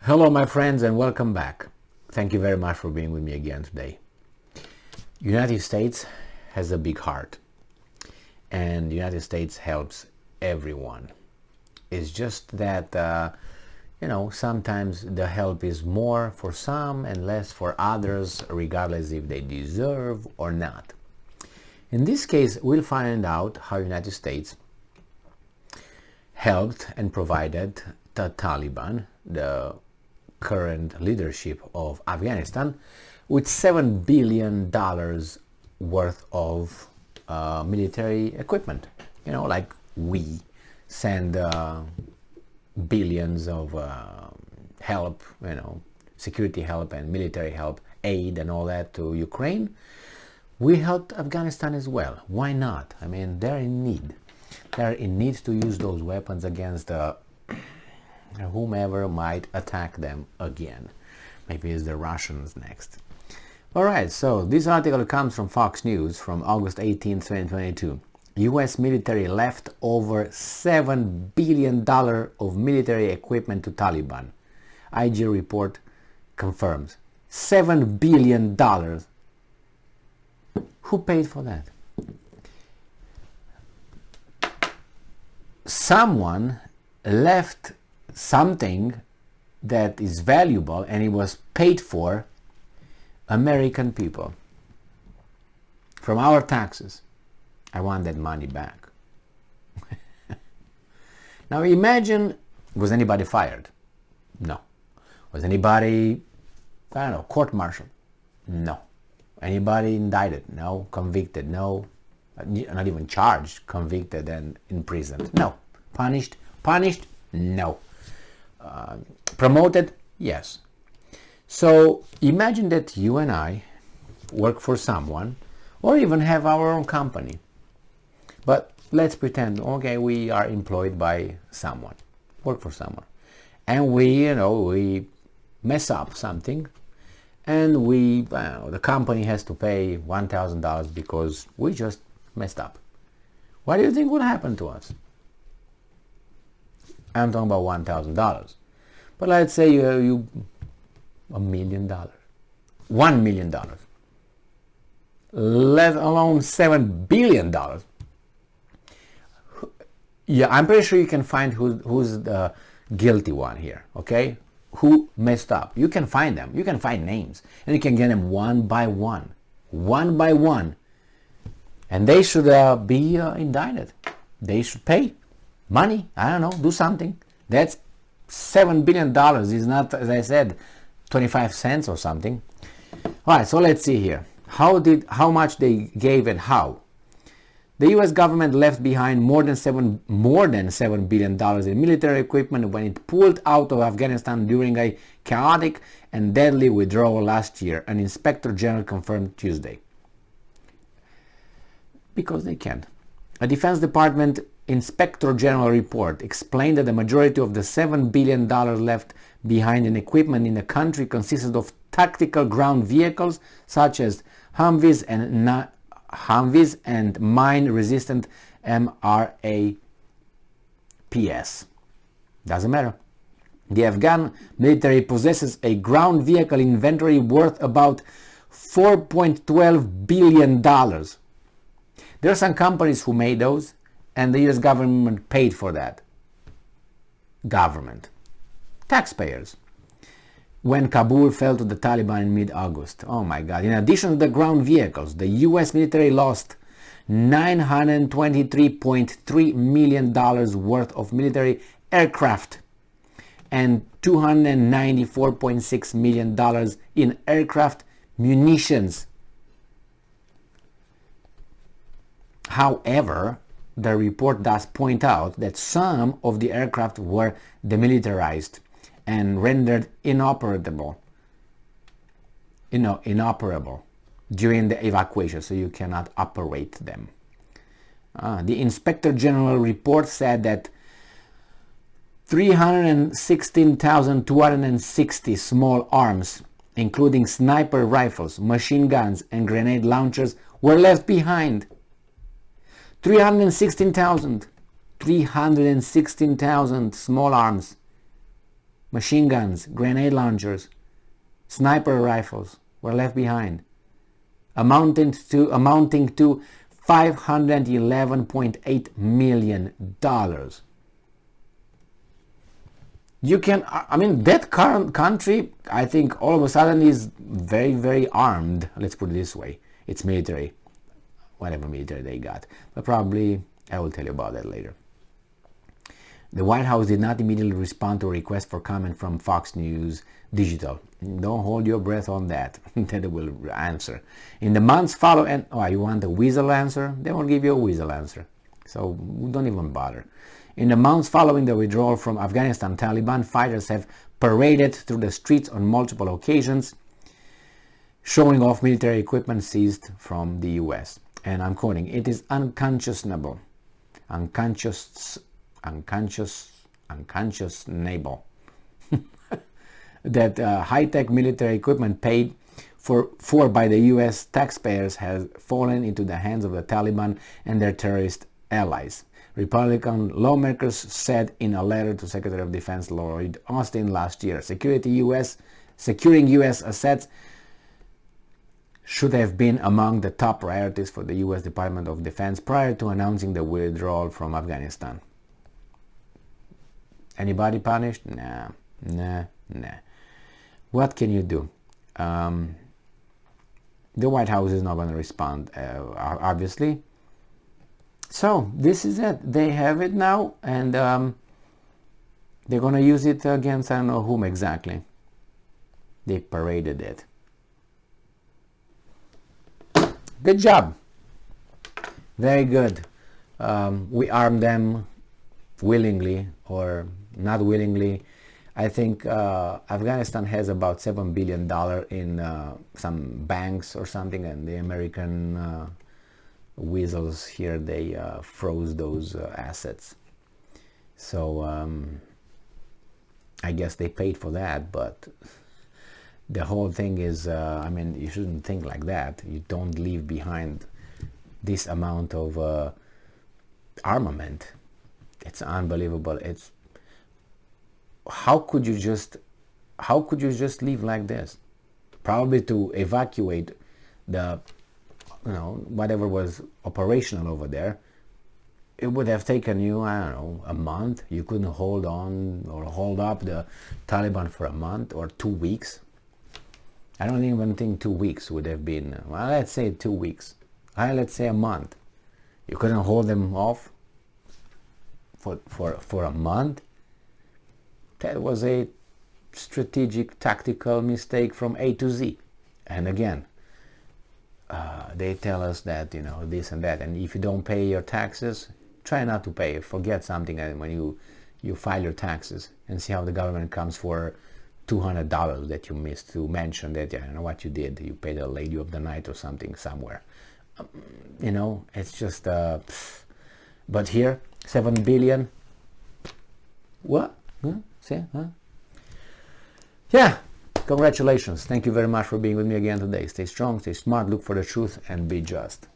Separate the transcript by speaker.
Speaker 1: Hello my friends and welcome back. Thank you very much for being with me again today. United States has a big heart and the United States helps everyone. It's just that sometimes the help is more for some and less for others, regardless if they deserve or not. In this case, we'll find out how United States helped and provided the Taliban, the current leadership of Afghanistan, with $7 billion worth of military equipment. Like we send billions of help, security help and military help, aid and all that to Ukraine. We helped Afghanistan as well. Why not? I mean, they're in need. They're in need to use those weapons against whomever might attack them again. Maybe it's the Russians next. Alright, so this article comes from Fox News from August 18, 2022. US military left over $7 billion of military equipment to Taliban. IG report confirms. $7 billion. Who paid for that? Someone left something that is valuable and it was paid for American people from our taxes. I want that money back. Now imagine, was anybody fired? No. Was anybody, court-martialed? No. Anybody indicted? No. Convicted? No. Not even charged, convicted and imprisoned? No. Punished? No. Promoted? Yes. So imagine that you and I work for someone or even have our own company. But let's pretend, okay, we are employed by someone, work for someone. And we mess up something and the company has to pay $1,000 because we just messed up. What do you think would happen to us? I'm talking about $1,000. But let's say you $1 million. $1 million. Let alone $7 billion. Yeah, I'm pretty sure you can find who's the guilty one here, okay? Who messed up. You can find them. You can find names. And you can get them one by one. One by one. And they should be indicted. They should pay money. I don't know. Do something. That's $7 billion. Is not, as I said, 25 cents or something. All right, so let's see here. How much they gave and how. The U.S. government left behind more than $7 billion in military equipment when it pulled out of Afghanistan during a chaotic and deadly withdrawal last year, an inspector general confirmed Tuesday. Because they can. A Defense Department Inspector General report explained that the majority of the $7 billion left behind in equipment in the country consisted of tactical ground vehicles such as Humvees and mine-resistant MRAPs. Doesn't matter. The Afghan military possesses a ground vehicle inventory worth about $4.12 billion. There are some companies who made those, and the US government paid for that. Government. Taxpayers. When Kabul fell to the Taliban in mid-August. Oh my God. In addition to the ground vehicles, the US military lost $923.3 million worth of military aircraft and $294.6 million in aircraft munitions. However, the report does point out that some of the aircraft were demilitarized and rendered inoperable during the evacuation, so you cannot operate them. The Inspector General report said that 316,260 small arms, including sniper rifles, machine guns, and grenade launchers, were left behind. 316,000 small arms. machine guns, grenade launchers, sniper rifles were left behind, amounting to $511.8 million. You can, I mean, that current country, I think all of a sudden is very, very armed. Let's put it this way. It's military, whatever military they got. But probably, I will tell you about that later. The White House did not immediately respond to a request for comment from Fox News Digital. Don't hold your breath on that. They will answer. In the months following, you want a weasel answer? They won't give you a weasel answer. So don't even bother. In the months following the withdrawal from Afghanistan, Taliban fighters have paraded through the streets on multiple occasions, showing off military equipment seized from the U.S. And I'm quoting, "It is unconscionable that high-tech military equipment paid for by the U.S. taxpayers has fallen into the hands of the Taliban and their terrorist allies," Republican lawmakers said in a letter to Secretary of Defense Lloyd Austin last year. Securing U.S. assets should have been among the top priorities for the U.S. Department of Defense prior to announcing the withdrawal from Afghanistan. Anybody punished? Nah. What can you do? The White House is not going to respond, obviously. So this is it. They have it now, and they're going to use it against I don't know whom exactly. They paraded it. Good job. Very good. We armed them willingly or not willingly. I think Afghanistan has about $7 billion in some banks or something, and the American weasels here, they froze those assets. So I guess they paid for that, but the whole thing is, I mean, you shouldn't think like that. You don't leave behind this amount of armament. It's unbelievable. It's how could you just leave like this? Probably to evacuate the, whatever was operational over there. It would have taken you, I don't know, a month. You couldn't hold on or hold up the Taliban for a month or 2 weeks. I don't even think 2 weeks would have been, well, let's say 2 weeks. Let's say a month. You couldn't hold them off for a month. That was a strategic, tactical mistake from A to Z. And again, they tell us that, this and that. And if you don't pay your taxes, try not to pay. Forget something when you file your taxes and see how the government comes for $200 that you missed to mention that, what you did. You paid a lady of the night or something somewhere. It's just, but here, 7 billion. What? Huh? See? Huh? Yeah. Congratulations. Thank you very much for being with me again today. Stay strong, stay smart, look for the truth, and be just.